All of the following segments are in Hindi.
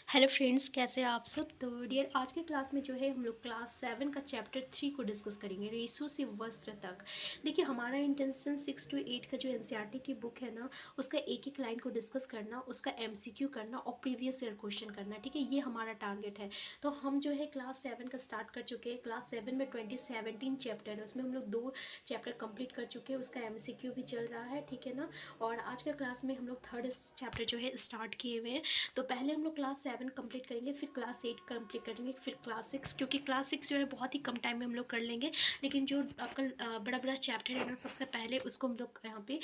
हेलो फ्रेंड्स, कैसे हैं आप सब। तो डियर, आज के क्लास में जो है हम लोग क्लास 7 का चैप्टर 3 को डिस्कस करेंगे, रेशो से वस्त्र तक। देखिए, हमारा इंटेंशन 6 to 8 का जो एनसीईआरटी की बुक है ना, उसका एक एक लाइन को डिस्कस करना, उसका एमसीक्यू करना और प्रीवियस ईयर क्वेश्चन करना। ठीक है, ये हमारा टारगेट है। तो हम जो है क्लास 7 का स्टार्ट कर चुके हैं। क्लास 7 में 2017 चैप्टर है, उसमें हम लोग 2 चैप्टर कंप्लीट कर चुके हैं, उसका एमसीक्यू भी चल रहा है। ठीक है ना। और आज का क्लास में हम लोग 3rd चैप्टर जो है स्टार्ट किए हुए हैं। तो पहले हम लोग क्लास 7 कंप्लीट करेंगे, फिर क्लास 8 कंप्लीट करेंगे, फिर क्लास 6, क्योंकि क्लास 6 जो है बहुत ही कम टाइम में हम लोग कर लेंगे। लेकिन जो आपका बड़ा बड़ा चैप्टर है ना, सबसे पहले उसको हम लोग यहाँ पे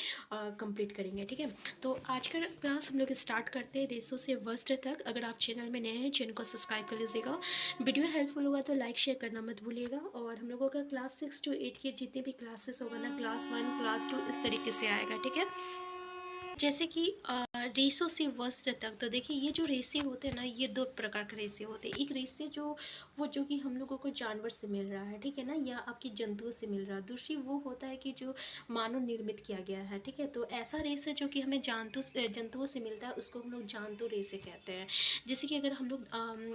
कंप्लीट करेंगे। ठीक है, तो आज का क्लास हम लोग स्टार्ट करते हैं रेशो से वस्त्र तक। अगर आप चैनल में नए हैं, चैनल को सब्सक्राइब कर लीजिएगा। वीडियो हेल्पफुल होगा तो लाइक शेयर करना मत भूलिएगा। और हम लोगों का क्लास 6 to 8 के जितने भी क्लासेस होगा ना, क्लास 1 क्लास 2 इस तरीके से आएगा। ठीक है, जैसे कि रेशों से वस्त्र तक। तो देखिए, ये जो रेशे होते हैं ना, ये 2 प्रकार के रेशे होते हैं। एक रेशे जो कि हम लोगों को जानवर से मिल रहा है, ठीक है ना, या आपकी जंतुओं से मिल रहा है। दूसरी वो होता है कि जो मानव निर्मित किया गया है। ठीक है, तो ऐसा रेशे जो कि हमें जंतुओं से मिलता है, उसको हम लोग जांतु रेशे कहते हैं। जैसे कि अगर हम लोग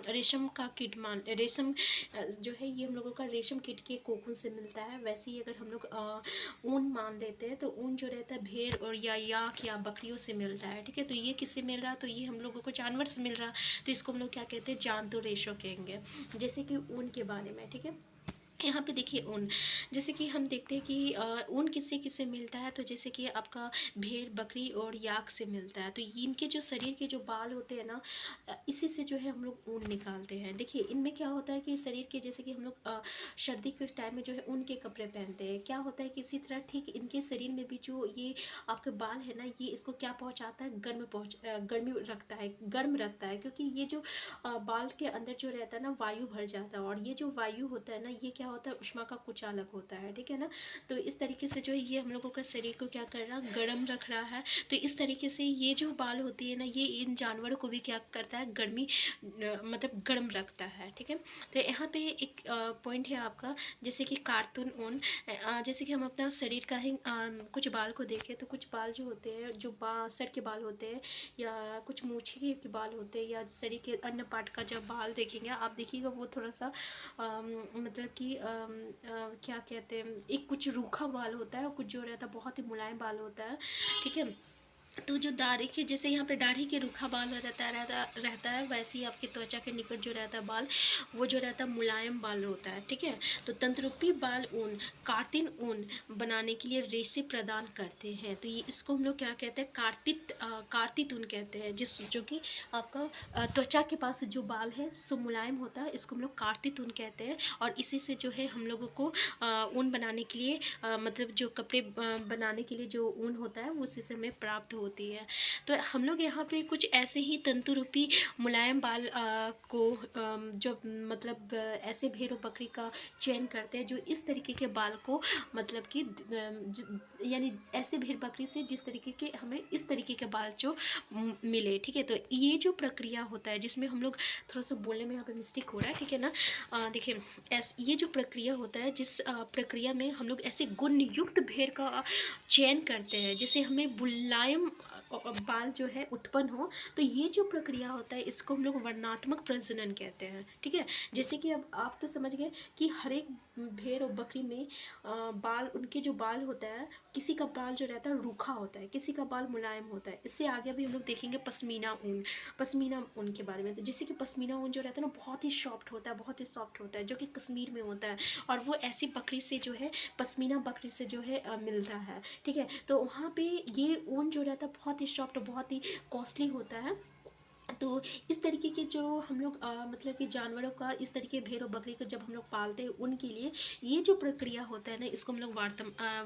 रेशम का कीट रेशम जो है, ये हम लोगों का रेशम कीट के कोकून से मिलता है। वैसे ही अगर हम लोग ऊन मान लेते हैं, तो ऊन जो रहता है भेड़ और या याक या बकरियों से मिलता है। ठीक है, तो ये किससे मिल रहा है, तो ये हम लोगों को जानवर से मिल रहा है। तो इसको हम लोग क्या कहते हैं, जांतु रेशो कहेंगे। जैसे कि ऊन के बारे में। ठीक है, यहाँ पे देखिए ऊन, जैसे कि हम देखते हैं कि ऊन किससे किससे मिलता है। तो जैसे कि आपका भेड़ बकरी और याक से मिलता है। तो इनके जो शरीर के जो बाल होते हैं ना, इसी से जो है हम लोग ऊन निकालते हैं। देखिए, इनमें क्या होता है कि शरीर के, जैसे कि हम लोग सर्दी के टाइम में जो है ऊन के कपड़े पहनते हैं। क्या होता है कि इसी तरह ठीक इनके शरीर में भी जो ये आपके बाल है ना, ये इसको क्या पहुँचाता है, गर्मी रखता है, गर्म रखता है। क्योंकि ये जो बाल के अंदर जो रहता है ना, वायु भर जाता है। और ये जो वायु होता है ना, ये क्या होता है, उष्मा का कुचालक होता है। ठीक है ना। तो इस तरीके से जो है ये हम लोगों का शरीर को क्या कर रहा है, गर्म रख रहा है। तो इस तरीके से ये जो बाल होती है ना, ये इन जानवरों को भी क्या करता है, गर्मी मतलब गर्म रखता है। ठीक है, तो यहाँ पे एक पॉइंट है आपका, जैसे कि कार्टून ऊन। जैसे कि हम अपना शरीर का ही कुछ बाल को देखें, तो कुछ बाल जो होते हैं, जो सर के बाल होते हैं, या कुछ मूछे के बाल होते हैं, या शरीर के अन्य पार्ट का जब बाल देखेंगे आप, देखिएगा वो थोड़ा सा मतलब कि क्या कहते हैं, एक कुछ रूखा बाल होता है और कुछ जो रहता है बहुत ही मुलायम बाल होता है। ठीक है, तो जो दाढ़ी के, जैसे यहाँ पे दाढ़ी के रूखा बाल रहता है, वैसे ही आपकी त्वचा के निकट जो रहता है बाल, वो जो रहता है मुलायम बाल होता है। ठीक है, तो तंत्रूपी बाल ऊन, कार्तिन ऊन बनाने के लिए रेशे प्रदान करते हैं। तो ये इसको हम लोग क्या कहते हैं, कार्तित ऊन कहते हैं। जो कि आपका त्वचा के पास जो बाल है सो मुलायम होता है, इसको हम लोग कार्तित ऊन कहते हैं। और इसी से जो है हम लोगों को ऊन बनाने के लिए मतलब जो कपड़े बनाने के लिए जो ऊन होता है, वो उसी से हमें प्राप्त होती है। तो हम लोग यहाँ पे कुछ ऐसे ही तंतुरूपी मुलायम बाल को जो मतलब ऐसे भेड़ और बकरी का चयन करते हैं, जो इस तरीके के बाल को मतलब कि यानी ऐसे भेड़ बकरी से जिस तरीके के हमें इस तरीके के बाल जो मिले। ठीक है, तो ये जो प्रक्रिया होता है, जिसमें हम लोग थोड़ा सा बोलने में यहाँ पे मिस्टेक हो रहा है। ठीक है ना। देखिए, ये जो प्रक्रिया होता है, जिस प्रक्रिया में हम लोग ऐसे गुण युक्त भेड़ का चयन करते हैं, जिसे हमें मुलायम बाल जो है उत्पन्न हो। तो ये जो प्रक्रिया होता है, इसको हम लोग वर्णात्मक प्रजनन कहते हैं। ठीक है, जैसे कि अब आप तो समझ गए कि हर एक भेड़ और बकरी में बाल, उनके जो बाल होता है, किसी का बाल जो रहता है रूखा होता है, किसी का बाल मुलायम होता है। इससे आगे भी हम लोग देखेंगे पश्मीना ऊन के बारे में। तो जैसे कि पश्मीना ऊन जो रहता है ना, बहुत ही सॉफ्ट होता है, बहुत ही सॉफ्ट होता है, जो कि कश्मीर में होता है। और वो ऐसी बकरी से जो है, पश्मीना बकरी से जो है मिलता है। ठीक है, तो वहाँ पे ये ऊन जो रहता है बहुत ही सॉफ्ट, बहुत ही कॉस्टली होता है। तो इस तरीके के जो हम लोग मतलब कि जानवरों का, इस तरीके भेड़ और बकरी को जब हम लोग पालते हैं उनके लिए, ये जो प्रक्रिया होता है ना, इसको हम लोग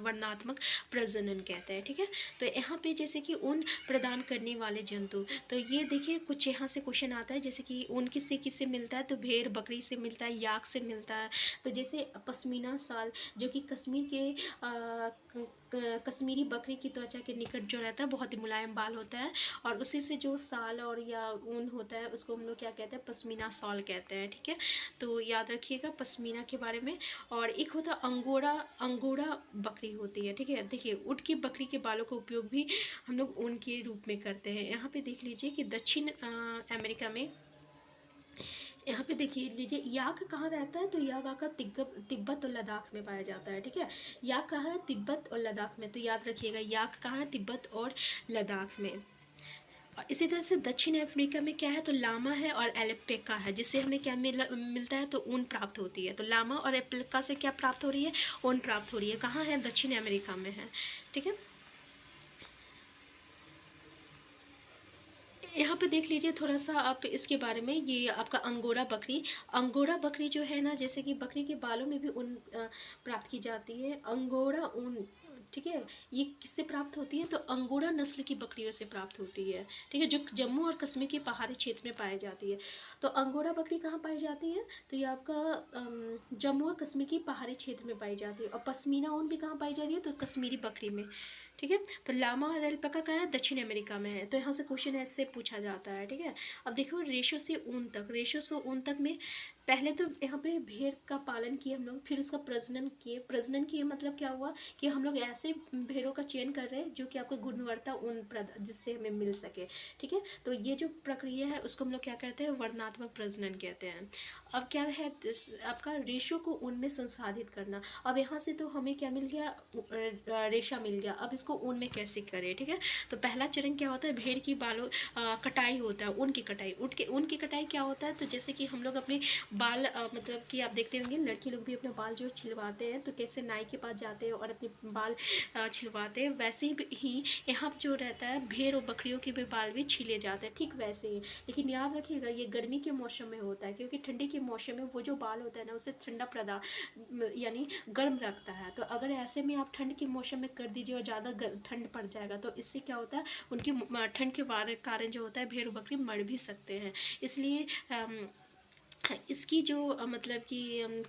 वर्णात्मक प्रजनन कहते हैं। ठीक है, तो यहाँ पे जैसे कि ऊन प्रदान करने वाले जंतु, तो ये देखिए कुछ यहाँ से क्वेश्चन आता है, जैसे कि ऊन किससे किससे मिलता है, तो भेड़ बकरी से मिलता है, याक से मिलता है। तो जैसे पश्मीना शाल, जो कि कश्मीर के कश्मीरी बकरी की त्वचा के निकट जो रहता है, बहुत ही मुलायम बाल होता है। और उसी से जो साल और या ऊन होता है, उसको हम लोग क्या कहते हैं, पश्मीना शॉल कहते हैं। ठीक है, तो याद रखिएगा पश्मीना के बारे में। और एक होता है अंगोरा बकरी होती है। ठीक है, देखिए ऊँट की बकरी के बालों का उपयोग भी हम लोग ऊन के रूप में करते हैं। यहाँ पे देख लीजिए कि दक्षिण अमेरिका में यहाँ पे देखिए लीजिए, याक कहाँ रहता है, तो याक आपका तिब्बत और लद्दाख में पाया जाता है। ठीक है, याक कहाँ है, तिब्बत और लद्दाख में, तो याद रखिएगा याक कहाँ है, तिब्बत और लद्दाख में। और इसी तरह से दक्षिण अफ्रीका में क्या है, तो लामा है और एल्पेका है, जिससे हमें क्या मिलता है, तो ऊन प्राप्त होती है। तो लामा और एल्पेका से क्या प्राप्त हो रही है, ऊन प्राप्त हो रही है। कहाँ है, दक्षिण अमेरिका में है। ठीक है, यहाँ पे देख लीजिए थोड़ा सा आप इसके बारे में, ये आपका अंगोरा बकरी। अंगोरा बकरी जो है ना, जैसे कि बकरी के बालों में भी ऊन प्राप्त की जाती है, अंगोरा ऊन। ठीक है, ये किससे प्राप्त होती है, तो अंगोरा नस्ल की बकरियों से प्राप्त होती है। ठीक है, जो जम्मू और कश्मीर के पहाड़ी क्षेत्र में पाई जाती है। तो अंगोरा बकरी कहाँ पाई जाती है, तो ये आपका जम्मू और कश्मीर की पहाड़ी क्षेत्र में पाई जाती है। और पश्मीना ऊन भी कहाँ पाई जा रही है, तो कश्मीरी बकरी में। ठीक है, तो लामा और एल्पाका कहाँ है, दक्षिण अमेरिका में है। तो यहाँ से क्वेश्चन ऐसे पूछा जाता है। ठीक है, अब देखो रेशो से ऊन तक, रेशो से ऊन तक में पहले तो यहाँ पे भेड़ का पालन किए हम लोग, फिर उसका प्रजनन किए। प्रजनन किए मतलब क्या हुआ कि हम लोग ऐसे भेड़ों का चयन कर रहे हैं जो कि आपको गुणवत्ता ऊन जिससे हमें मिल सके। ठीक है, तो ये जो प्रक्रिया है उसको हम लोग क्या कहते हैं, वर्णनात्मक प्रजनन कहते हैं। अब क्या है, आपका रेशो को ऊन में संसाधित करना। अब यहाँ से तो हमें क्या मिल गया, रेशा मिल गया। अब इसको ऊन में कैसे करें। ठीक है, तो पहला चरण क्या होता है, भेड़ की बालों कटाई होता है, ऊन की कटाई। ऊन की कटाई क्या होता है, तो जैसे कि हम लोग अपने बाल मतलब कि आप देखते होंगे लड़की लोग भी अपने बाल जो छिलवाते हैं, तो कैसे नाई के पास जाते हैं और अपने बाल छिलवाते हैं, वैसे ही यहाँ जो रहता है भेड़ और बकरियों के भी बाल भी छीले जाते हैं, ठीक वैसे ही। लेकिन याद रखिएगा ये गर्मी के मौसम में होता है, क्योंकि ठंडी के मौसम में वो जो बाल होता है ना, उसे ठंडा यानी गर्म रखता है। तो अगर ऐसे में आप ठंड के मौसम में कर दीजिए और ज़्यादा ठंड पड़ जाएगा, तो इससे क्या होता है, उनकी ठंड के कारण जो होता है भेड़ बकरी मर भी सकते हैं। इसलिए इसकी जो मतलब कि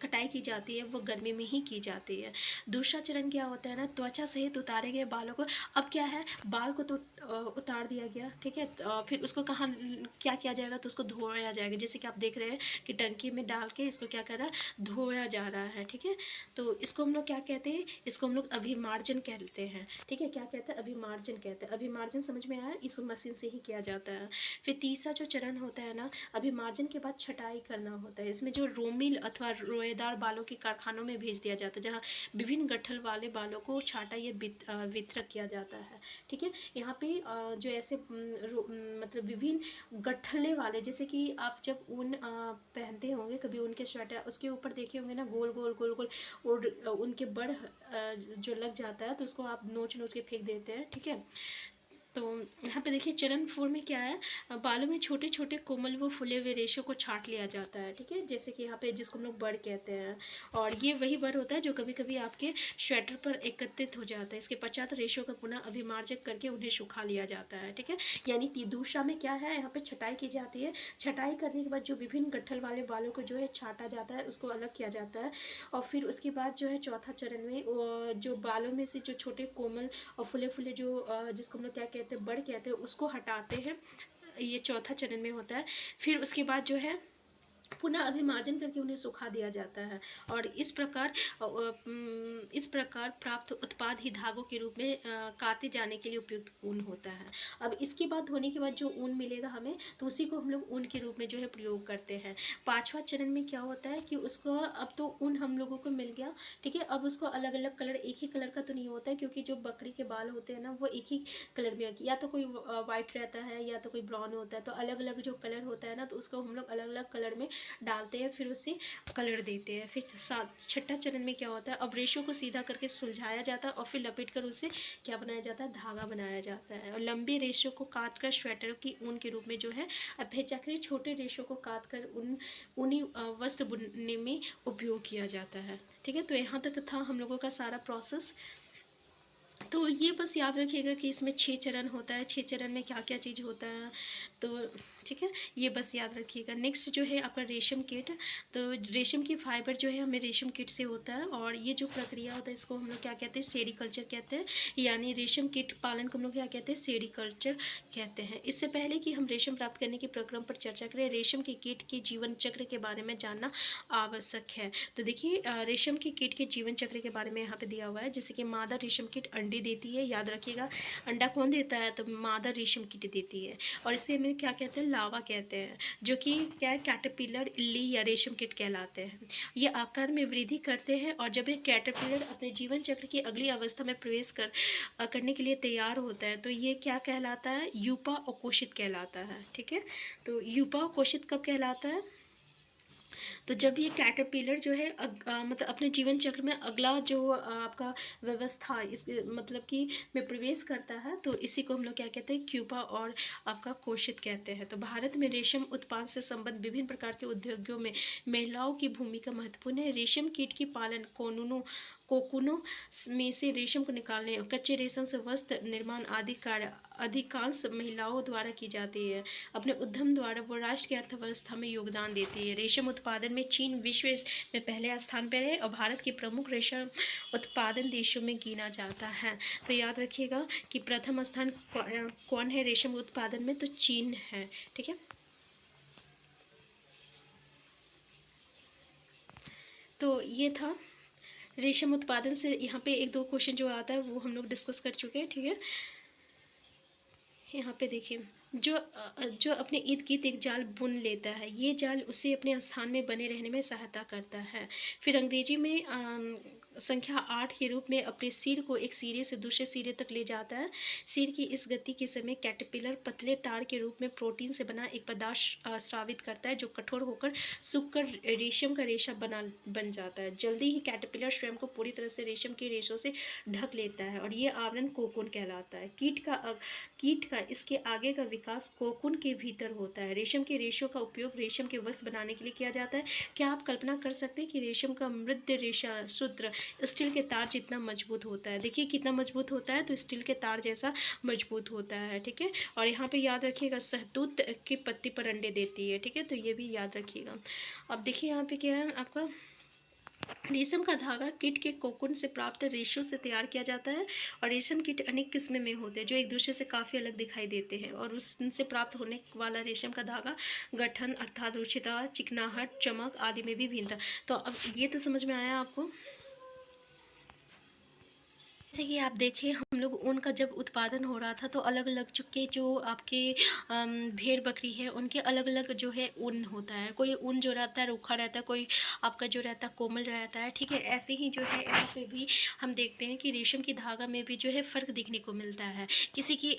कटाई की जाती है वो गर्मी में ही की जाती है। दूसरा चरण क्या होता है ना, त्वचा सहित उतारे गए बालों को। अब क्या है, बाल को तो उतार दिया गया। ठीक है, फिर उसको कहाँ क्या किया जाएगा, तो उसको धोया जाएगा। जैसे कि आप देख रहे हैं कि टंकी में डाल के इसको क्या कर रहा है, धोया जा रहा है। ठीक है, तो इसको हम लोग क्या कहते हैं, इसको हम लोग अभिमार्जन कहते हैं। ठीक है, क्या कहते हैं, अभिमार्जन कहते हैं। अभिमार्जन समझ में आया, इस मशीन से ही किया जाता है। फिर तीसरा जो चरण होता है ना, अभिमार्जन के बाद छटाई करना होता है। इसमें जो रोमिल अथवा रोएदार बालों के कारखानों में भेज दिया जाता है, जहाँ विभिन्न गठल वाले बालों को छाटा या वितरक किया जाता है। ठीक है, यहाँ पे जो ऐसे मतलब विभिन्न गठले वाले, जैसे कि आप जब ऊन पहनते होंगे कभी ऊन के स्वेटर, उसके ऊपर देखे होंगे ना गोल गोल गोल गोल, और उनके बड़ जो लग जाता है, तो उसको आप नोच नोच के फेंक देते हैं। ठीक है, तो यहाँ पे देखिए चरण 4 में क्या है, बालों में छोटे छोटे कोमल व फूले हुए रेशों को छाट लिया जाता है। ठीक है, जैसे कि यहाँ पे जिसको हम लोग बड़ कहते हैं, और ये वही बड़ होता है जो कभी कभी आपके स्वेटर पर एकत्रित हो जाता है। इसके पश्चात रेशों का पुनः अभिमार्जक करके उन्हें सुखा लिया जाता है। ठीक है, यानी दूसरा में क्या है, यहाँ पे छटाई की जाती है। छटाई करने के बाद जो विभिन्न गट्ठल वाले बालों को जो है छाटा जाता है, उसको अलग किया जाता है। और फिर उसके बाद जो है चौथा चरण में जो बालों में से जो छोटे कोमल और फुले फुले जो जिसको हम लोग क्या कहते हैं, बड़ कहते हैं, उसको हटाते हैं। ये चौथा चरण में होता है। फिर उसके बाद जो है पुनः अभिमार्जन करके उन्हें सुखा दिया जाता है। और इस प्रकार प्राप्त उत्पाद ही धागों के रूप में काते जाने के लिए उपयुक्त ऊन होता है। अब इसके बाद धोने के बाद जो ऊन मिलेगा हमें, तो उसी को हम लोग ऊन के रूप में जो है प्रयोग करते हैं। पांचवा चरण में क्या होता है कि उसको अब तो ऊन हम लोगों को मिल गया। ठीक है, अब उसको अलग अलग कलर, एक ही कलर का तो नहीं होता है, क्योंकि जो बकरी के बाल होते हैं ना वो एक ही कलर में, या तो कोई वाइट रहता है या तो कोई ब्राउन होता है। तो अलग अलग जो कलर होता है ना, तो उसको हम लोग अलग अलग कलर में डालते हैं, फिर उसे कलर देते हैं। फिर छठा चरण में क्या होता है, अब रेशों को सीधा करके सुलझाया जाता है और फिर लपेट कर उसे क्या बनाया जाता है, धागा बनाया जाता है। और लंबे रेशों को काट कर स्वेटरों की ऊन के रूप में जो है अपेक्षाकृत छोटे रेशों को काट कर ऊनी वस्त्र बुनने में उपयोग किया जाता है। ठीक है, तो यहाँ तक था हम लोगों का सारा प्रोसेस। तो ये बस याद रखिएगा कि इसमें 6 चरण होता है, 6 चरण में क्या क्या चीज़ होता है। तो ठीक है, ये बस याद रखिएगा। नेक्स्ट जो है आपका रेशम कीट। तो रेशम की फाइबर जो है हमें रेशम कीट से होता है, और ये जो प्रक्रिया होता है इसको हम लोग क्या कहते हैं, सेरीकल्चर कहते हैं। यानी रेशम कीट पालन को हम लोग क्या कहते हैं, सेरीकल्चर कहते हैं। इससे पहले कि हम रेशम प्राप्त करने के प्रक्रम पर चर्चा करें, रेशम के कीट के जीवन चक्र के बारे में जानना आवश्यक है। तो देखिए रेशम के कीट के जीवन चक्र के बारे में यहाँ पे दिया हुआ है। जैसे कि मादा रेशम कीट अंडे देती है, याद रखिएगा। अंडा कौन देता है, तो मादा रेशम कीट देती है। और इसे हमें क्या कहते हैं, लावा कहते हैं, जो कि क्या है, कैटरपिलर, इल्ली या रेशम कीट कहलाते हैं। ये आकार में वृद्धि करते हैं और जब ये कैटरपिलर अपने जीवन चक्र की अगली अवस्था में प्रवेश करने के लिए तैयार होता है तो ये क्या कहलाता है, यूपा और कोशित कहलाता है। ठीक है, तो यूपा और कोशित कब कहलाता है, तो जब ये कैटरपिलर जो है मतलब अपने जीवन चक्र में अगला जो आपका व्यवस्था इस मतलब कि में प्रवेश करता है, तो इसी को हम लोग क्या कहते हैं, क्यूपा और आपका कोशित कहते हैं। तो भारत में रेशम उत्पादन से संबंध विभिन्न प्रकार के उद्योगों में महिलाओं की भूमिका महत्वपूर्ण है। रेशम कीट की पालन कोकूनों में से रेशम को निकालने और कच्चे रेशम से वस्त्र निर्माण आदि कार्य अधिकांश महिलाओं द्वारा की जाती है। अपने उद्यम द्वारा वो राष्ट्र की अर्थव्यवस्था में योगदान देती है। रेशम उत्पादन में चीन विश्व में पहले स्थान पर है और भारत के प्रमुख रेशम उत्पादन देशों में गिना जाता है। तो याद रखिएगा कि प्रथम स्थान कौन है रेशम उत्पादन में, तो चीन है। ठीक है, तो ये था रेशम उत्पादन से। यहाँ पे एक दो क्वेश्चन जो आता है वो हम लोग डिस्कस कर चुके हैं। ठीक है, यहाँ पे देखिए, जो अपने इर्द गिर्द एक जाल बुन लेता है, ये जाल उसे अपने स्थान में बने रहने में सहायता करता है। फिर अंग्रेजी में संख्या 8 के रूप में अपने सिर को एक सिरे से दूसरे सिरे तक ले जाता है। सिर की इस गति के समय कैटरपिलर पतले तार के रूप में प्रोटीन से बना एक पदार्थ स्रावित करता है, जो कठोर होकर सूखकर रेशम का रेशा बन जाता है। जल्दी ही कैटरपिलर स्वयं को पूरी तरह से रेशम के रेशों से ढक लेता है और ये आवरण कोकून कहलाता है। कीट का इसके आगे का विकास कोकून के भीतर होता है। रेशम के रेशों का उपयोग रेशम के वस्त्र बनाने के लिए किया जाता है। क्या आप कल्पना कर सकते हैं कि रेशम का मृद रेशा सूत्र स्टील के तार जितना मजबूत होता है। देखिए कितना मजबूत होता है, तो स्टील के तार जैसा मजबूत होता है। ठीक है, और यहाँ पे याद रखिएगा शहतूत की पत्ती पर अंडे देती है। ठीक है, तो ये भी याद रखिएगा। अब देखिए यहाँ पे क्या है आपका, रेशम का धागा कीट के कोकून से प्राप्त रेशों से तैयार किया जाता है और रेशम कीट अनेक किस्में में होते हैं जो एक दूसरे से काफ़ी अलग दिखाई देते हैं और उससे प्राप्त होने वाला रेशम का धागा गठन अर्थात रुचिता, चिकनाहट, चमक आदि में भी भिन्नता। तो अब ये तो समझ में आया आपको। जैसे कि आप देखें, हम लोग ऊन का जब उत्पादन हो रहा था तो अलग अलग चुके जो आपके भेड़ बकरी है उनके अलग अलग जो है ऊन होता है। कोई ऊन जो रहता है रूखा रहता है, कोई आपका जो रहता है कोमल रहता है। ठीक है, ऐसे ही जो है यहाँ पे भी हम देखते हैं कि रेशम की धागा में भी जो है फ़र्क देखने को मिलता है। किसी की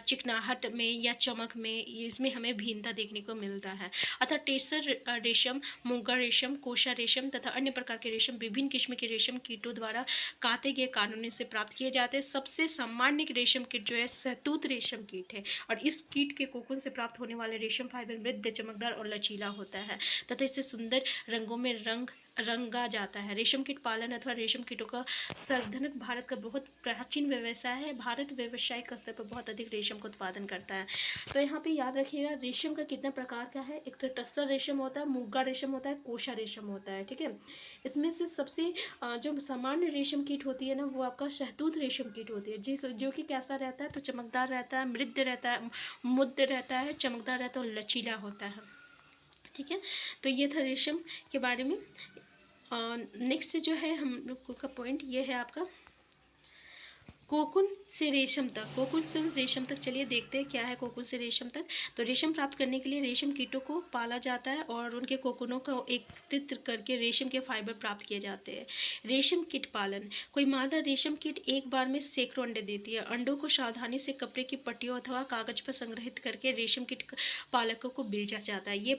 चिकनाहट में या चमक में इसमें हमें भिन्नता देखने को मिलता है। अर्थात टेसर रेशम, मुगा रेशम, कोशा रेशम तथा अन्य प्रकार के रेशम विभिन्न किस्म के रेशम कीटों द्वारा काते गए कानूनों से प्राप्त किए जाते हैं। सबसे सामान्य रेशम कीट जो है शहतूत रेशम कीट है और इस कीट के कोकून से प्राप्त होने वाले रेशम फाइबर मृद, चमकदार और लचीला होता है तथा इसे सुंदर रंगों में रंगा जाता है। रेशम कीट पालन अथवा रेशम कीटों का संवर्धन भारत का बहुत प्राचीन व्यवसाय है। भारत व्यावसायिक स्तर पर बहुत अधिक रेशम का उत्पादन करता है। तो यहाँ पे याद रखिएगा रेशम का कितने प्रकार का है। एक तो टस्सर रेशम होता है, मुगा रेशम होता है, कोशा रेशम होता है। ठीक है, इसमें से सबसे जो सामान्य रेशम कीट होती है ना, वो आपका शहतूत रेशम कीट होती है, जो कि कैसा रहता है, तो चमकदार रहता है, मृद रहता है, मुद्द रहता है, चमकदार रहता है और लचीला होता है। ठीक है, तो ये था रेशम के बारे में। नेक्स्ट जो है हम लोग का पॉइंट ये है आपका कोकून से रेशम तक। कोकून से रेशम तक चलिए देखते हैं क्या है कोकून से रेशम तक। तो रेशम प्राप्त करने के लिए रेशम कीटों को पाला जाता है और उनके कोकूनों को एकत्रित करके रेशम के फाइबर प्राप्त किए जाते हैं। रेशम कीट पालन, कोई मादा रेशम कीट एक बार में सैकड़ों अंडे देती है। अंडों को सावधानी से कपड़े की पट्टियों अथवा कागज पर संग्रहित करके रेशम कीट पालकों को भेजा जाता है। ये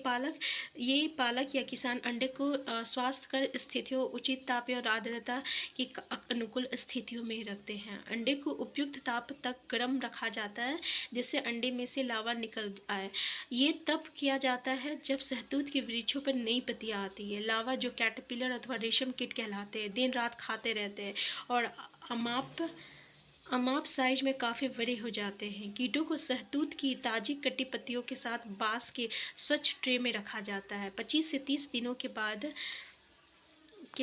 पालक या किसान अंडे को स्वास्थ्यकर स्थितियों, उचित ताप और आर्द्रता की अनुकूल स्थितियों में रखते हैं। अंडे को उपयुक्त ताप तक गर्म रखा जाता है जिससे अंडे में से लावा निकल आए। ये तब किया जाता है जब शहतूत के वृक्षों पर नई पत्तियां आती है। लावा जो कैटरपिलर अथवा रेशम कीट कहलाते हैं दिन रात खाते रहते हैं और अमाप साइज में काफ़ी बड़े हो जाते हैं। कीटों को शहतूत की ताज़ी कटी पत्तियों के साथ बांस के स्वच्छ ट्रे में रखा जाता है। 25 से 30 दिनों के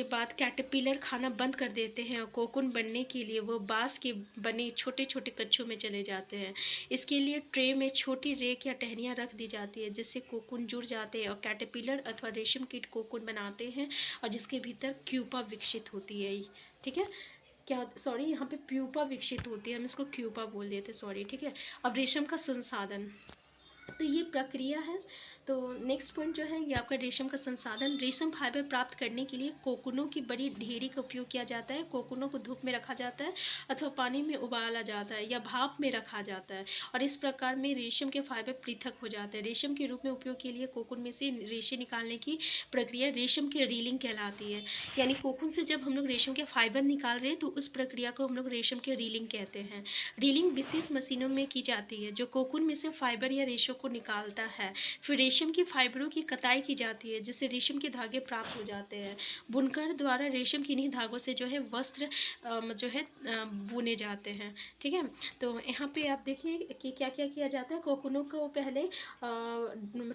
बाद कैटरपिलर खाना बंद कर देते हैं और कोकून बनने के लिए वो बांस के बने छोटे छोटे कच्छों में चले जाते हैं। इसके लिए ट्रे में छोटी रेक या टहनियाँ रख दी जाती है जिससे कोकून जुड़ जाते हैं और कैटरपिलर अथवा रेशम कीट कोकून बनाते हैं और जिसके भीतर क्यूपा विकसित होती है। ठीक है, क्या सॉरी यहाँ पे प्यूपा विकसित होती है, हम इसको क्यूपा बोल देते, सॉरी। ठीक है, अब रेशम का संसाधन, तो ये प्रक्रिया है। तो नेक्स्ट पॉइंट जो है ये आपका रेशम का संसाधन। रेशम फाइबर प्राप्त करने के लिए कोकूनों की बड़ी ढेरी का उपयोग किया जाता है। कोकूनों को धूप में रखा जाता है अथवा पानी में उबाला जाता है या भाप में रखा जाता है, और इस प्रकार में रेशम के फाइबर पृथक हो जाते हैं। रेशम के रूप में उपयोग के लिए कोकून में से रेशे निकालने की प्रक्रिया रेशम की रीलिंग कहलाती है। यानी कोकून से जब हम लोग रेशम के फाइबर निकाल रहे हैं तो उस प्रक्रिया को हम लोग रेशम की रीलिंग कहते हैं। रीलिंग विशेष मशीनों में की जाती है जो कोकून में से फाइबर या रेशों को निकालता है। फिर रेशम की फाइबरों की कताई की जाती है जिससे रेशम के धागे प्राप्त हो जाते हैं। बुनकर द्वारा रेशम की इन्हीं धागों से जो है वस्त्र जो है बुने जाते हैं। ठीक है, तो यहाँ पे आप देखिए कि क्या क्या किया जाता है। कोकूनों को पहले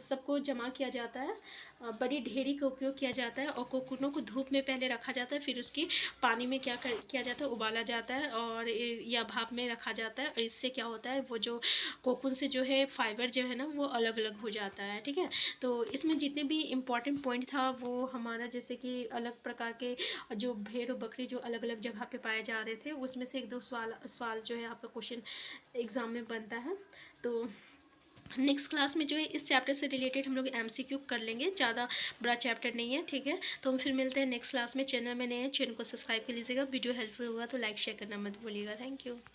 सबको जमा किया जाता है, बड़ी ढेरी का उपयोग किया जाता है, और कोकूनों को धूप में पहले रखा जाता है, फिर उसकी पानी में किया जाता है, उबाला जाता है और या भाप में रखा जाता है। और इससे क्या होता है, वो जो कोकून से जो है फाइबर जो है ना वो अलग अलग हो जाता है। ठीक है, तो इसमें जितने भी इम्पॉर्टेंट पॉइंट था वो हमारा, जैसे कि अलग प्रकार के जो भेड़ और बकरी जो अलग अलग जगह पे पाए जा रहे थे, उसमें से एक दो सवाल जो है आपका क्वेश्चन एग्जाम में बनता है। तो नेक्स्ट क्लास में जो है इस चैप्टर से रिलेटेड हम लोग एमसीक्यू कर लेंगे, ज़्यादा बड़ा चैप्टर नहीं है। ठीक है, तो हम फिर मिलते हैं नेक्स्ट क्लास में। चैनल में नए हैं, चैनल को सब्सक्राइब कर लीजिएगा। वीडियो हेल्पफुल हुआ तो लाइक शेयर करना मत भूलिएगा। Thank you.